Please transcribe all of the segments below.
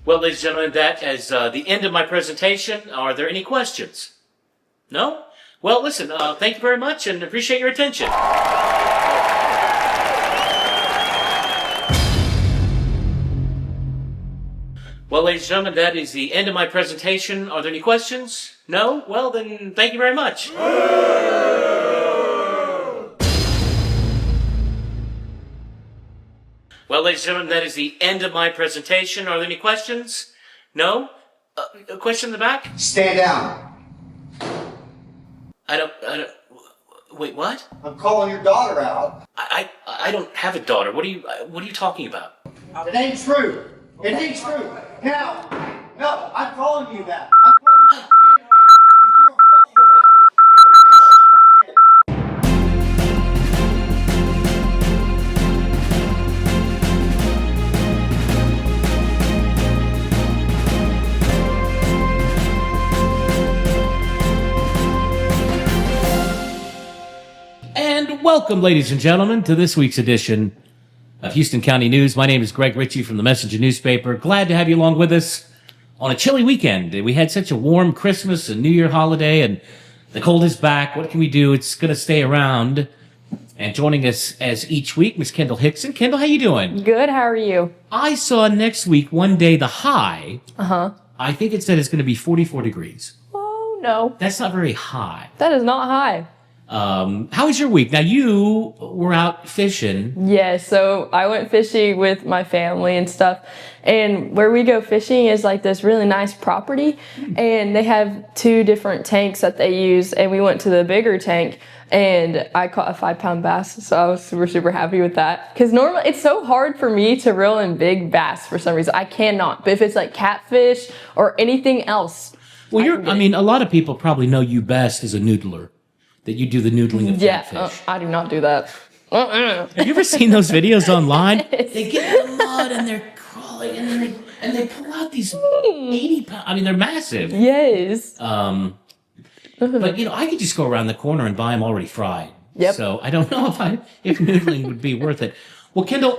Well, ladies and gentlemen, that is the end of my presentation. Are there any questions? No? Well, listen, thank you very much and appreciate your attention. Well, ladies and gentlemen, that is the end of my presentation. Are there any questions? No? Well, then thank you very much. Well, ladies and gentlemen, that is the end of my presentation. Are there any questions? No? A question in the back? Stand down. I don't, wait, what? I'm calling your daughter out. I don't have a daughter. What are you talking about? It ain't true. It ain't true. Now, no, I'm calling you that. I'm calling you that. Because you're a fucking coward and a racist shit. And welcome, ladies and gentlemen, to this week's edition of Houston County News. My name is Greg Ritchie from the Messenger newspaper. Glad to have you along with us on a chilly weekend. We had such a warm Christmas and New Year holiday, and the cold is back. What can we do? It's going to stay around. And joining us as each week, Miss Kendall Hickson. Kendall, how you doing? Good. How are you? I saw next week, one day, the high. I think it said it's going to be 44 degrees. Oh, no. That's not very high. That is not high. How was your week? Now, you were out fishing. Yeah, so I went fishing with my family and stuff. And where we go fishing is like this really nice property. And they have 2 different tanks that they use. And we went to the bigger tank. And I caught a 5-pound bass. So I was super, super happy with that. Because normally it's so hard for me to reel in big bass for some reason. I cannot. But if it's like catfish or anything else. Well, a lot of people probably know you best as a noodler. That you do the noodling of catfish. I do not do that. Have you ever seen those videos online? They get in the mud and they're crawling and they pull out these 80-pound. I mean, they're massive. Yes. But I could just go around the corner and buy them already fried. Yep. So I don't know if noodling would be worth it. Well, Kendall,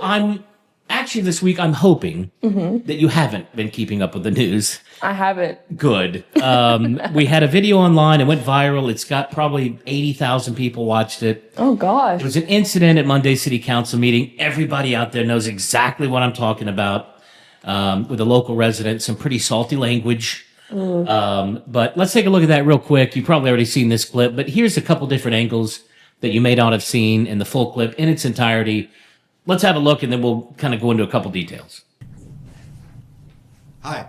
this week I'm hoping that you haven't been keeping up with the news. I haven't. Good. We had a video online. It went viral. It's got probably 80,000 people watched it. Oh, gosh. It was an incident at Monday's City Council meeting. Everybody out there knows exactly what I'm talking about. With a local resident, some pretty salty language. But let's take a look at that real quick. You've probably already seen this clip, but here's a couple different angles that you may not have seen in the full clip in its entirety. Let's have a look, and then we'll kind of go into a couple details. Hi.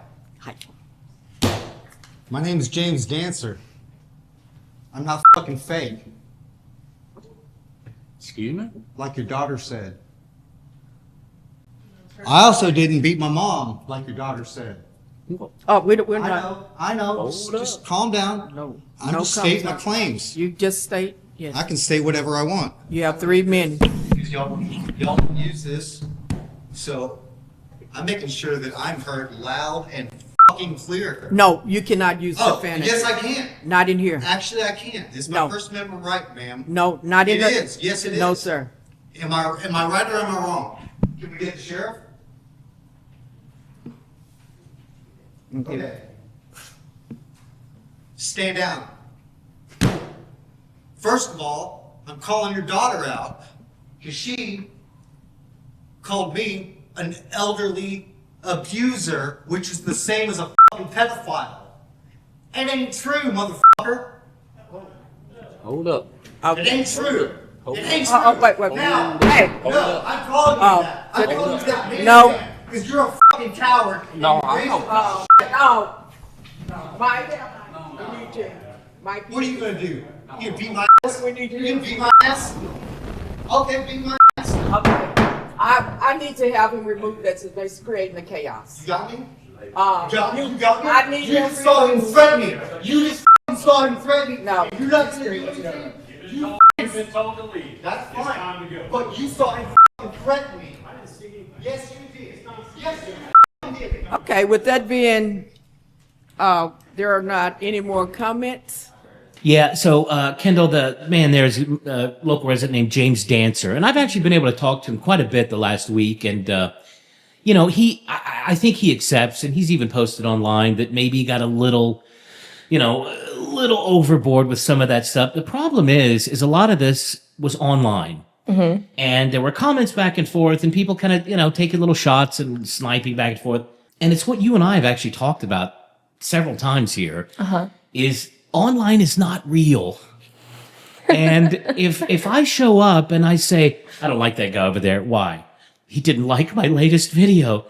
My name is James Dancer. I'm not fucking fake, Excuse me? like your daughter said. I also didn't beat my mom, like your daughter said. Oh, we're not. I know. Hold Just calm down. No. I'm just stating my claims. You just state, yes. I can state whatever I want. You have 3 minutes. Because y'all can use this, so I'm making sure that I'm heard loud and fucking clear. No, you cannot use Oh, profanity. yes I can. Not in here. Actually, I can. It's my No. First Amendment right, ma'am. No, not in It the. is. Yes, it is. No, sir. Am I right or am I wrong? Can we get the sheriff? Okay. Stand down. First of all, I'm calling your daughter out because she called me an elderly abuser, which is the same as a fucking pedophile. It ain't true, motherfucker. Hold up. It Okay. ain't true. It ain't true. Oh, wait. Now, Hey. no, I'm calling you Oh. that. I'm calling you that man. No. Because you're a fucking coward. No, I know. No. Mike, we need to. Mike, What are you gonna do? You gonna beat my ass? we need You to. gonna beat my ass? Okay, beat my ass. Okay. I need to have him removed. That's creating the chaos. You got me? You Uh, got me? You got me? I need you you just saw him to- threaten me. You just saw him threaten me. No. You're not gonna do anything. You've been told to leave. That's It's fine. time to go. But you saw him threaten me. I didn't see anything. Yes, you did. Yes, you did. okay, with that being, there are not any more comments. Yeah, so Kendall, the man there is a local resident named James Dancer, and I've actually been able to talk to him quite a bit the last week, and you know, I think he accepts, and he's even posted online that maybe he got a little, you know, a little overboard with some of that stuff. The problem is a lot of this was online. And there were comments back and forth, and people kind of, you know, taking little shots and sniping back and forth. And it's what you and I have actually talked about several times here, is online is not real. And if I show up and I say, I don't like that guy over there, why? He didn't like my latest video.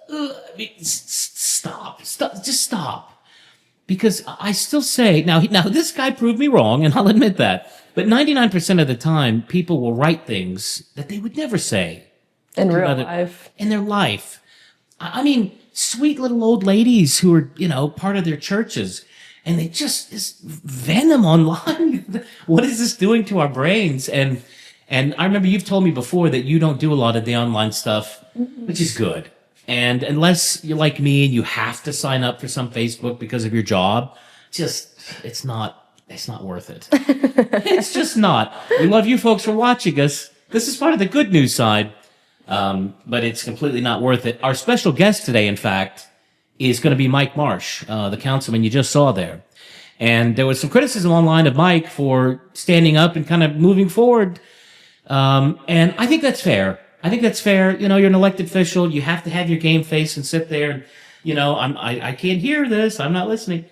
I mean, stop, just stop. Because I still say, now this guy proved me wrong, and I'll admit that. But 99% of the time, people will write things that they would never say In real other- life. in their life. I mean, sweet little old ladies who are, you know, part of their churches, and they just this venom online. What is this doing to our brains? And I remember you've told me before that you don't do a lot of the online stuff, which is good. And unless you're like me and you have to sign up for some Facebook because of your job, it's not worth it. It's just not. We love you folks for watching us. This is part of the good news side. But it's completely not worth it. Our special guest today, in fact, is going to be Mike Marsh, the councilman you just saw there. And there was some criticism online of Mike for standing up and kind of moving forward. And I think that's fair. You know, you're an elected official. You have to have your game face and sit there. And, you know, I can't hear this. I'm not listening.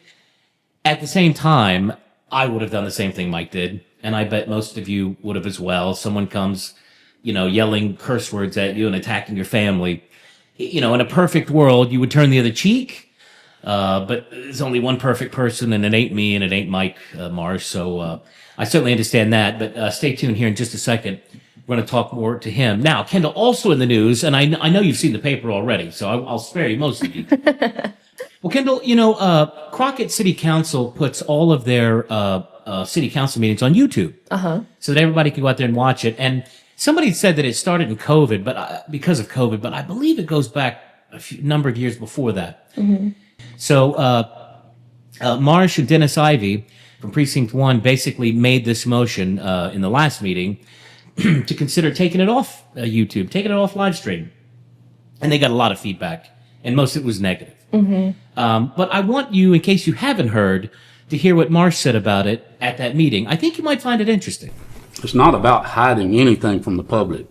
At the same time, I would have done the same thing Mike did. And I bet most of you would have as well. Someone comes, you know, yelling curse words at you and attacking your family. You know, in a perfect world, you would turn the other cheek. But there's only one perfect person, and it ain't me, and it ain't Mike Marsh. So I certainly understand that. But stay tuned here in just a second. We're going to talk more to him. Now, Kendall, also in the news, and I know you've seen the paper already, so I'll spare you most of you. Well, Kendall, you know, Crockett City Council puts all of their city council meetings on YouTube. So that everybody can go out there and watch it. And somebody said that it started in COVID, but because of COVID, but I believe it goes back a number of years before that. So Marsh and Dennis Ivey from Precinct 1 basically made this motion in the last meeting to consider taking it off YouTube, taking it off live stream. And they got a lot of feedback, and most of it was negative. But I want you, in case you haven't heard, to hear what Marsh said about it at that meeting. I think you might find it interesting. It's not about hiding anything from the public.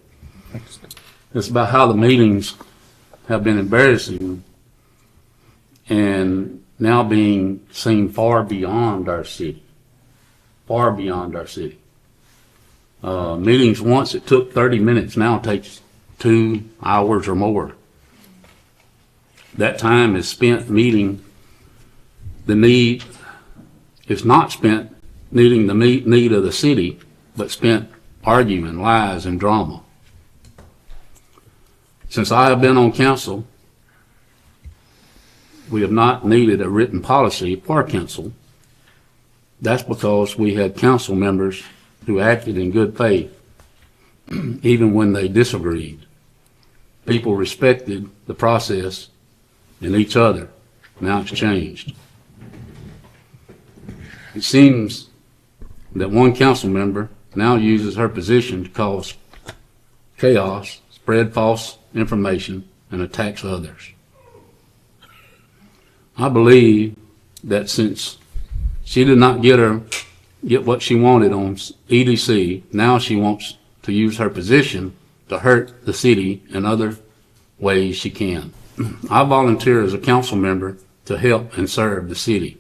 It's about how the meetings have been embarrassing and now being seen far beyond our city. Far beyond our city. Meetings once it took 30 minutes, now it takes 2 hours or more. That time is spent meeting the need, it's not spent meeting the need of the city, but spent arguing, lies, and drama. Since I have been on council, we have not needed a written policy for council. That's because we had council members who acted in good faith, even when they disagreed. People respected the process and each other. Now it's changed. It seems that one council member now uses her position to cause chaos, spread false information, and attacks others. I believe that since she did not get what she wanted on EDC, now she wants to use her position to hurt the city in other ways she can. I volunteer as a council member to help and serve the city.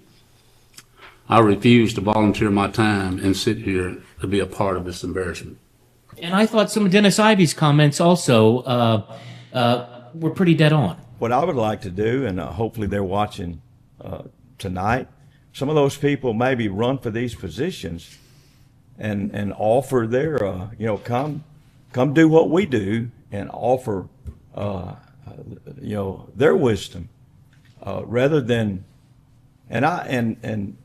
I refuse to volunteer my time and sit here to be a part of this embarrassment. And I thought some of Dennis Ivey's comments also were pretty dead on. What I would like to do, and hopefully they're watching tonight, some of those people maybe run for these positions and offer their, come do what we do and offer, their wisdom rather than, and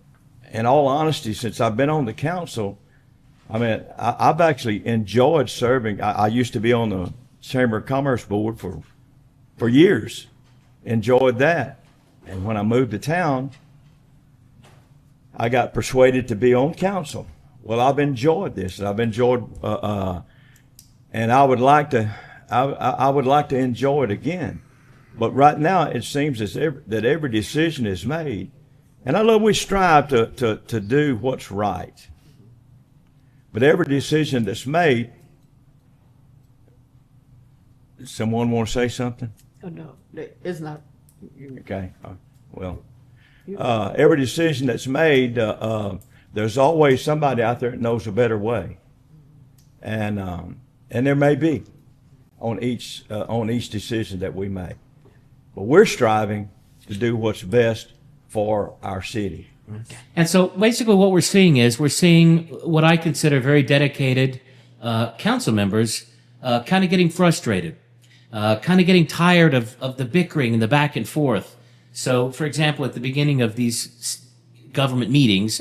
in all honesty, since I've been on the council, I mean, I've actually enjoyed serving. I used to be on the Chamber of Commerce board for years, enjoyed that. And when I moved to town, I got persuaded to be on council. Well, I've enjoyed this. I've enjoyed, and I would like to I would like to enjoy it again. But right now, it seems that every decision is made. And I love we strive to do what's right. But every decision that's made, someone want to say something? Oh, no, it's not. Okay, well, every decision that's made, there's always somebody out there that knows a better way. And there may be on each decision that we make. But we're striving to do what's best for our city. And so basically what we're seeing what I consider very dedicated council members kind of getting frustrated, kind of getting tired of the bickering and the back and forth. So, for example, at the beginning of these government meetings,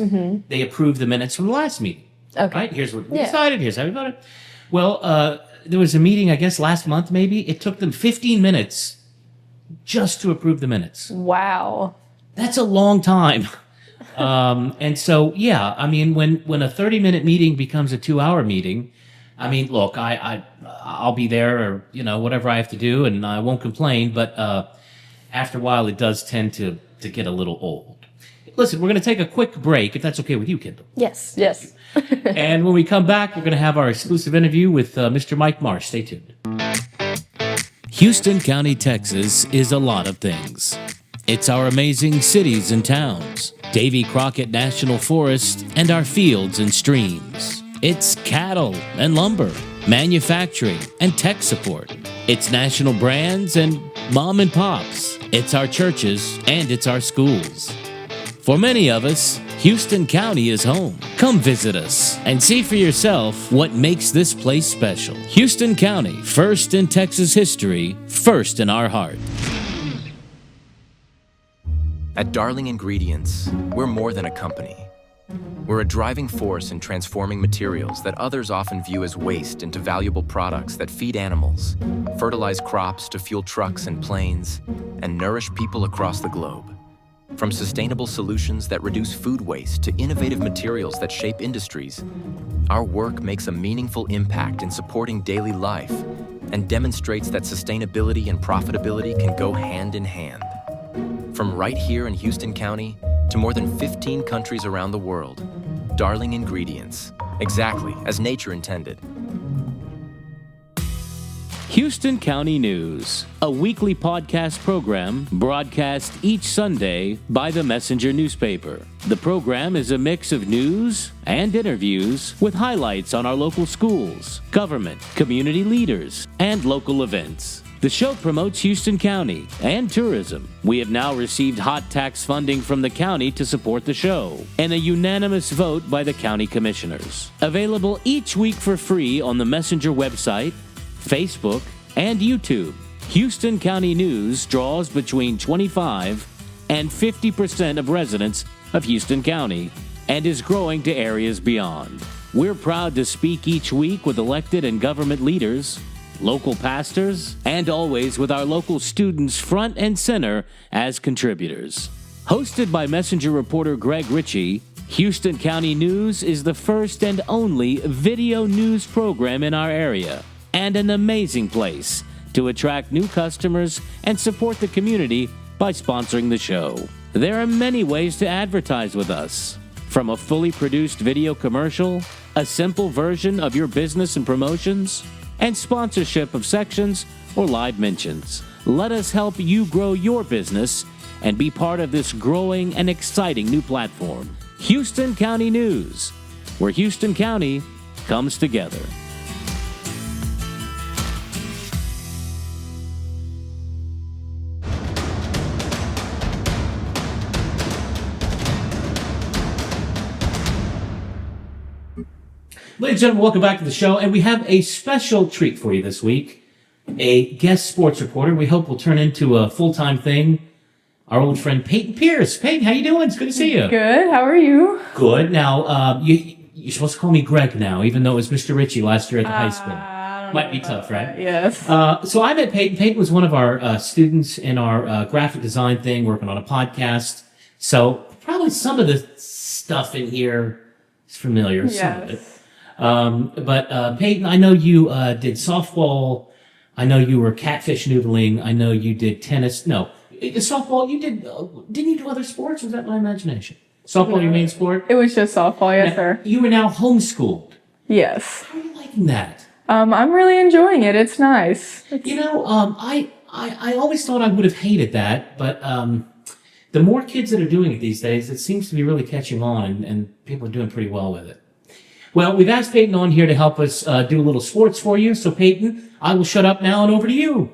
they approved the minutes from the last meeting. Okay. Right? Here's what we decided. Here's how we voted. Well, there was a meeting, I guess, last month maybe. It took them 15 minutes just to approve the minutes. Wow. That's a long time. And so, yeah, I mean, when a 30-minute meeting becomes a 2-hour meeting, I mean, look, I'll be there or, whatever I have to do and I won't complain. But after a while, it does tend to get a little old. Listen, we're going to take a quick break, if that's okay with you, Kendall. Yes. Yes. And when we come back, we're going to have our exclusive interview with Mr. Mike Marsh. Stay tuned. Houston County, Texas is a lot of things. It's our amazing cities and towns, Davy Crockett National Forest, and our fields and streams. It's cattle and lumber, manufacturing and tech support. It's national brands and mom and pops. It's our churches and it's our schools. For many of us, Houston County is home. Come visit us and see for yourself what makes this place special. Houston County, first in Texas history, first in our heart. At Darling Ingredients, we're more than a company. We're a driving force in transforming materials that others often view as waste into valuable products that feed animals, fertilize crops to fuel trucks and planes, and nourish people across the globe. From sustainable solutions that reduce food waste to innovative materials that shape industries, our work makes a meaningful impact in supporting daily life and demonstrates that sustainability and profitability can go hand in hand. From right here in Houston County to more than 15 countries around the world, Darling Ingredients, exactly as nature intended. Houston County News, a weekly podcast program broadcast each Sunday by the Messenger newspaper. The program is a mix of news and interviews with highlights on our local schools, government, community leaders, and local events. The show promotes Houston County and tourism. We have now received hot tax funding from the county to support the show, and a unanimous vote by the county commissioners. Available each week for free on the Messenger website, Facebook, and YouTube. Houston County News draws between 25 and 50% of residents of Houston County and is growing to areas beyond. We're proud to speak each week with elected and government leaders, local pastors, and always with our local students front and center as contributors. Hosted by Messenger reporter Greg Ritchie, Houston County News is the first and only video news program in our area, and an amazing place to attract new customers and support the community by sponsoring the show. There are many ways to advertise with us, from a fully produced video commercial, a simple version of your business and promotions, and sponsorship of sections or live mentions. Let us help you grow your business and be part of this growing and exciting new platform. Houston County News, where Houston County comes together. Ladies and gentlemen, welcome back to the show. And we have a special treat for you this week. A guest sports reporter we hope will turn into a full-time thing. Our old friend Peyton Pierce. Peyton, how you doing? It's good to see you. Good. How are you? Good. Now, you're supposed to call me Greg now, even though it was Mr. Ritchie last year at the high school. Might be tough, right? Yes. So I met Peyton. Peyton was one of our students in our graphic design thing, working on a podcast. So probably some of the stuff in here is familiar. Some of it. But Peyton, I know you did softball. I know you were catfish noodling. I know you did tennis. No, softball. You did. Didn't you do other sports? Was that my imagination? Softball, your main sport. It was just softball, yes, Now, sir. you are now homeschooled. Yes. How are you liking that? I'm really enjoying it. It's nice. You know, I always thought I would have hated that, but the more kids that are doing it these days, it seems to be really catching on, and people are doing pretty well with it. Well, we've asked Peyton on here to help us do a little sports for you. So, Peyton, I will shut up now and over to you.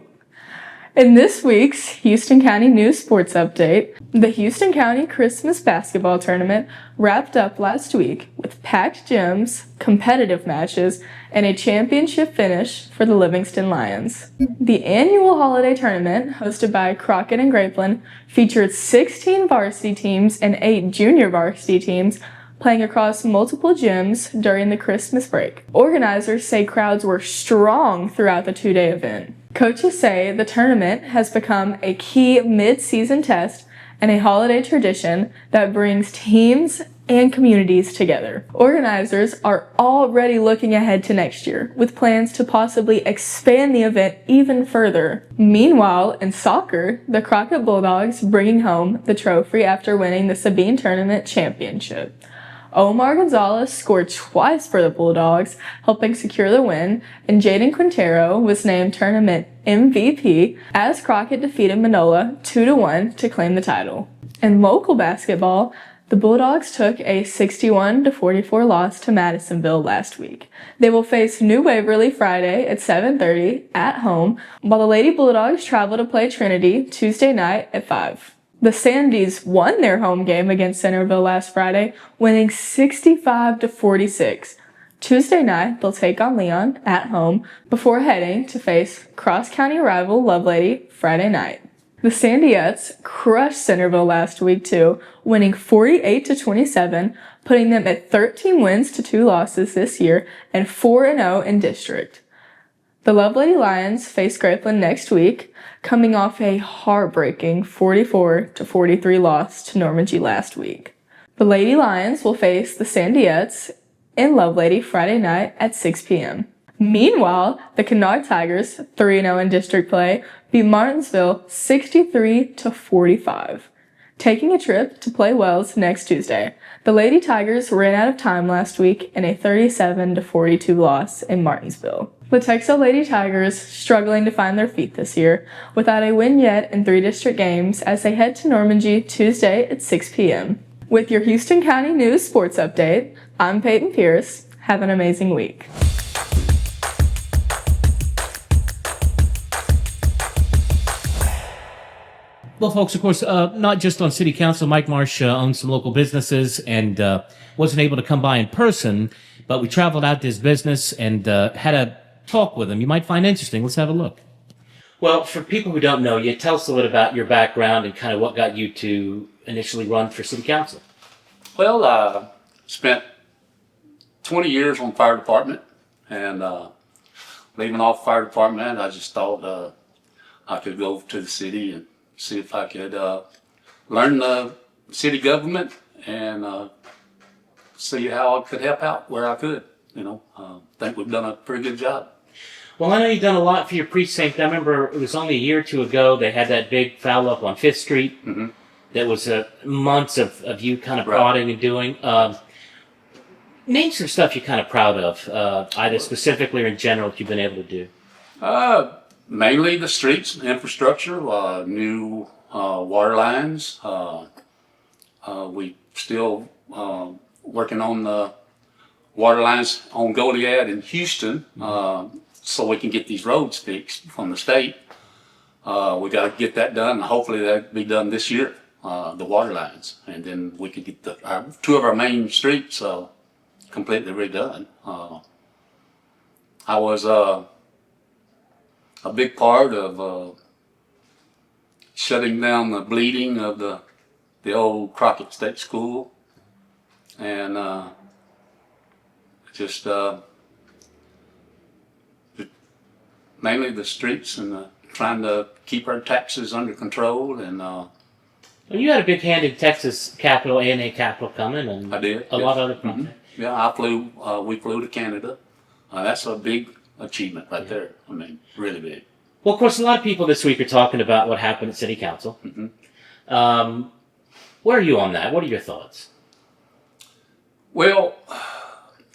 In this week's Houston County News Sports Update, the Houston County Christmas Basketball Tournament wrapped up last week with packed gyms, competitive matches, and a championship finish for the Livingston Lions. The annual holiday tournament, hosted by Crockett and Grapeland, featured 16 varsity teams and 8 junior varsity teams playing across multiple gyms during the Christmas break. Organizers say crowds were strong throughout the 2-day event. Coaches say the tournament has become a key mid-season test and a holiday tradition that brings teams and communities together. Organizers are already looking ahead to next year, with plans to possibly expand the event even further. Meanwhile, in soccer, the Crockett Bulldogs bringing home the trophy after winning the Sabine Tournament Championship. Omar Gonzalez scored twice for the Bulldogs, helping secure the win, and Jaden Quintero was named tournament MVP as Crockett defeated Manola 2-1 to claim the title. In local basketball, the Bulldogs took a 61-44 loss to Madisonville last week. They will face New Waverly Friday at 7:30 at home, while the Lady Bulldogs travel to play Trinity Tuesday night at 5. The Sandys won their home game against Centerville last Friday, winning 65-46. Tuesday night, they'll take on Leon at home before heading to face cross-county rival Lovelady Friday night. The Sandyettes crushed Centerville last week too, winning 48-27, putting them at 13 wins to 2 losses this year and 4-0 in district. The Lovelady Lions face Grapeland next week, coming off a heartbreaking 44-43 loss to Normandy last week. The Lady Lions will face the Sandyettes in Lovelady Friday night at 6 p.m. Meanwhile, the Kennard Tigers, 3-0 in district play, beat Martinsville 63-45, taking a trip to play Wells next Tuesday. The Lady Tigers ran out of time last week in a 37-42 loss in Martinsville. The Texel Lady Tigers struggling to find their feet this year, without a win yet in 3 district games as they head to Normandy Tuesday at 6 p.m. With your Houston County News Sports Update, I'm Peyton Pierce. Have an amazing week. Well, folks, of course, not just on City Council. Mike Marsh owns some local businesses and wasn't able to come by in person, but we traveled out to his business and had a talk with him. You might find interesting. Let's have a look. Well, for people who don't know you, tell us a little about your background and kind of what got you to initially run for City Council. Well, I spent 20 years on fire department, and leaving off fire department, I just thought I could go to the city and see if I could learn the city government and see how I could help out where I could. Think we've done a pretty good job. Well, I know you've done a lot for your precinct. I remember it was only a year or two ago they had that big foul up on 5th Street. Mm-hmm. That was months of you kind of Right. prodding and doing. Name some stuff you're kind of proud of, either specifically or in general that you've been able to do. Mainly the streets, infrastructure, new water lines. We still working on the water lines on Goliad in Houston, so we can get these roads fixed from the state. We got to get that done. Hopefully that'll be done this year, the water lines. And then we could get 2 of our main streets completely redone. I was a big part of shutting down the bleeding of the old Crockett State School, and just mainly the streets and trying to keep our taxes under control. And Well, you had a big hand in Texas Capitol, ANA Capitol coming, and I did, a yes. lot of other projects. Yeah, we flew to Canada. That's a big achievement right there. I mean, really big. Well, of course, a lot of people this week are talking about what happened at City Council. Where are you on that? What are your thoughts? Well,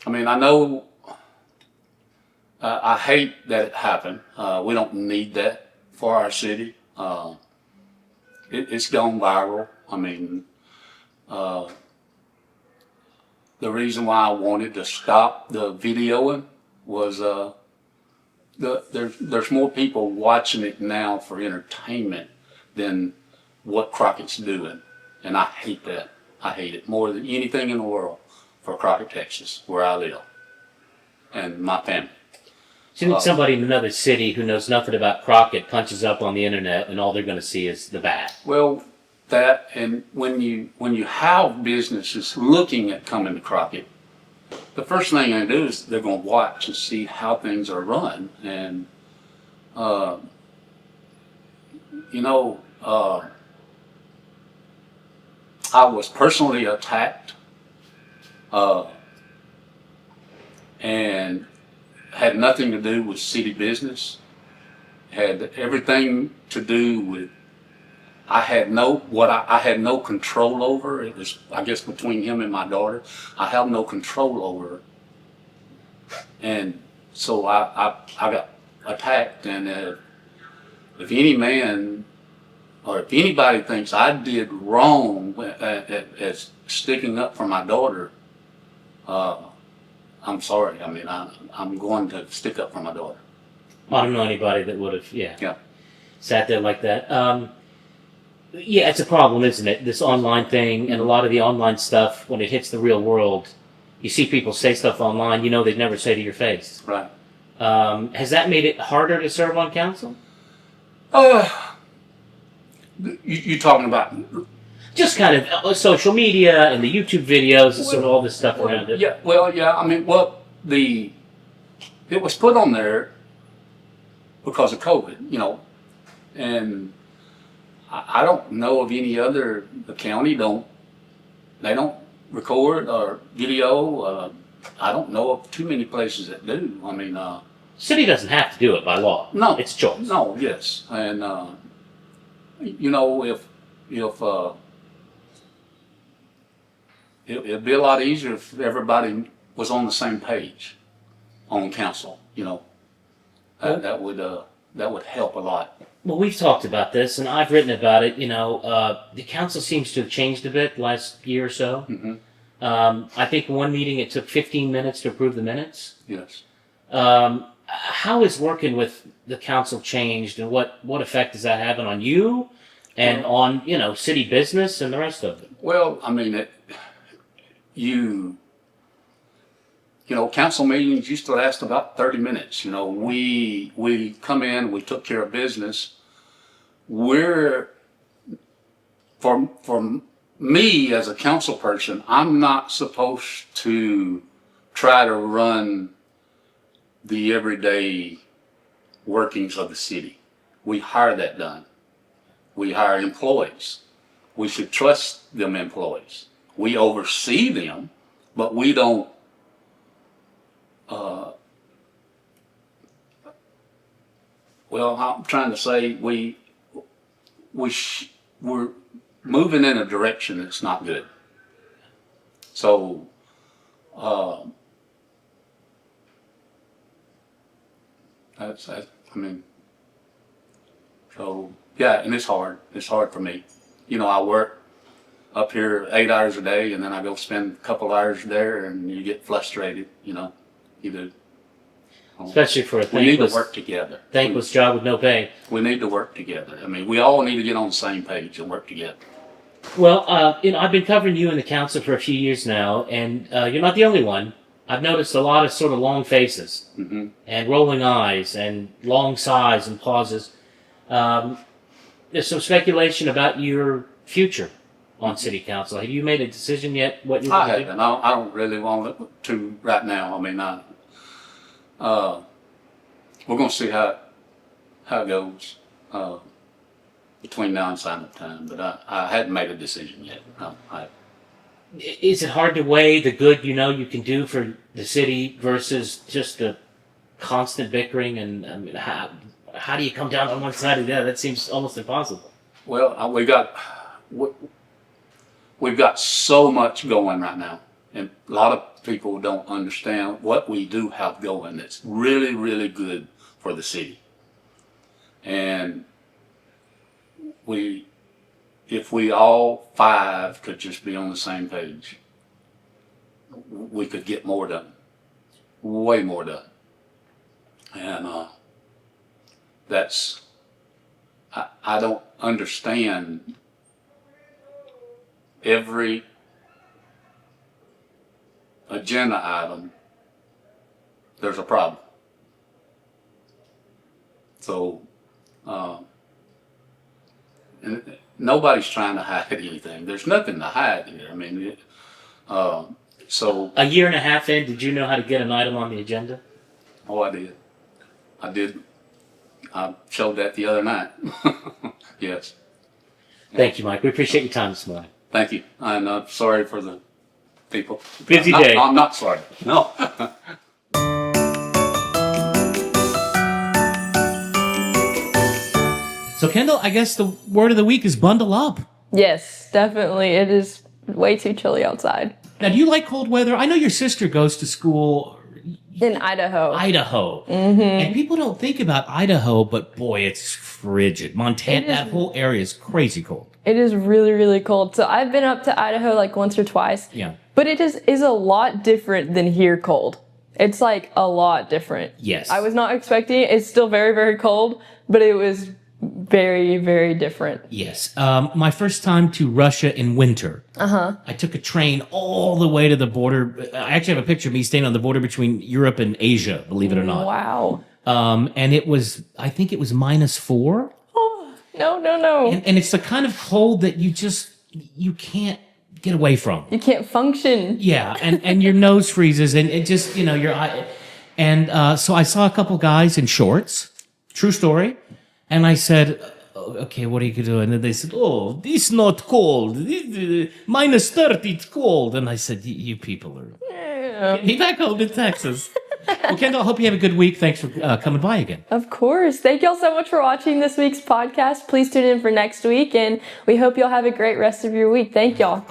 I mean, I know, I hate that it happened. We don't need that for our city. It's gone viral. I mean, the reason why I wanted to stop the videoing was there's more people watching it now for entertainment than what Crockett's doing. And I hate that. I hate it more than anything in the world for Crockett, Texas, where I live, and my family. So you think somebody in another city who knows nothing about Crockett punches up on the internet and all they're going to see is the bad? Well, that, and when you have businesses looking at coming to Crockett, the first thing they do is they're going to watch and see how things are run. And, I was personally attacked and had nothing to do with city business. Had everything to do with, I had no control over. It was, I guess, between him and my daughter. I have no control over her. And so I got attacked. And if any man or if anybody thinks I did wrong as sticking up for my daughter, I'm sorry. I mean, I'm going to stick up for my daughter. I don't know anybody that would have, Yeah. sat there like that. Yeah, it's a problem, isn't it? This online thing and a lot of the online stuff, when it hits the real world, you see people say stuff online you know they'd never say to your face. Right. Has that made it harder to serve on council? You talking about? Just kind of social media and the YouTube videos and sort of all this stuff around it. Yeah. Well, yeah. I mean, it was put on there because of COVID, and I don't know of any other. The county don't record or video. I don't know of too many places that do. I mean, City doesn't have to do it by law. no, It's choice. No, yes, and it'd be a lot easier if everybody was on the same page on council. That would help a lot. Well, we've talked about this, and I've written about it. The council seems to have changed a bit last year or so. Mm-hmm. I think one meeting it took 15 minutes to approve the minutes. Yes. How is working with the council changed, and what effect is that having on you and on city business and the rest of it? Well, I mean, council meetings used to last about 30 minutes. We come in, we took care of business. For me as a council person, I'm not supposed to try to run the everyday workings of the city. We hire that done. We hire employees. We should trust them employees. We oversee them, but we don't I'm trying to say we're moving in a direction that's not good. So, yeah, and it's hard. It's hard for me. I work up here 8 hours a day, and then I go spend a couple hours there, and you get frustrated. You do. Especially for a We need to thankless, work together. thankless job with no pay. We need to work together. I mean, we all need to get on the same page and work together. Well, I've been covering you in the council for a few years now, and you're not the only one. I've noticed a lot of sort of long faces and rolling eyes and long sighs and pauses. There's some speculation about your future on city council. Have you made a decision yet? What you're I going to do? haven't. I don't really want to right now. I mean, we're going to see how it goes between now and sign up time. But I hadn't made a decision yet. No, Is it hard to weigh the good you can do for the city versus just the constant bickering? And How do you come down on one side of that? That seems almost impossible. Well, we've got so much going right now, and a lot of people don't understand what we do have going. That's really, really good for the city. And if we all five could just be on the same page, we could get more done, way more done. And I don't understand every agenda item, there's a problem. So, and nobody's trying to hide anything. There's nothing to hide here. I mean, so. A year and a half in, did you know how to get an item on the agenda? Oh, I did. I showed that the other night. Yes. Thank you, Mike. We appreciate your time this morning. Thank you. I'm sorry for the people. Busy day. I'm not sorry. No. So, Kendall, I guess the word of the week is bundle up. Yes, definitely. It is way too chilly outside. Now, do you like cold weather? I know your sister goes to school In Idaho. And people don't think about Idaho, but boy, it's frigid. Montana, that whole area is crazy cold. It is really, really cold. So I've been up to Idaho like once or twice. Yeah. But it is a lot different than here cold. It's like a lot different. Yes. I was not expecting it. It's still very, very cold, but it was very, very different. Yes. My first time to Russia in winter. I took a train all the way to the border. I actually have a picture of me staying on the border between Europe and Asia, believe it or not. Wow. And I think it was -4. Oh, no. And it's the kind of cold that you can't get away from. You can't function. Yeah, and your nose freezes, and it just, your eye. And so I saw a couple guys in shorts. True story. And I said, okay, what are you doing? And then they said, oh, this not cold. -30, it's cold. And I said, you people are... Get me back home to Texas. Well, Kendall, I hope you have a good week. Thanks for coming by again. Of course. Thank y'all so much for watching this week's podcast. Please tune in for next week, and we hope y'all have a great rest of your week. Thank y'all.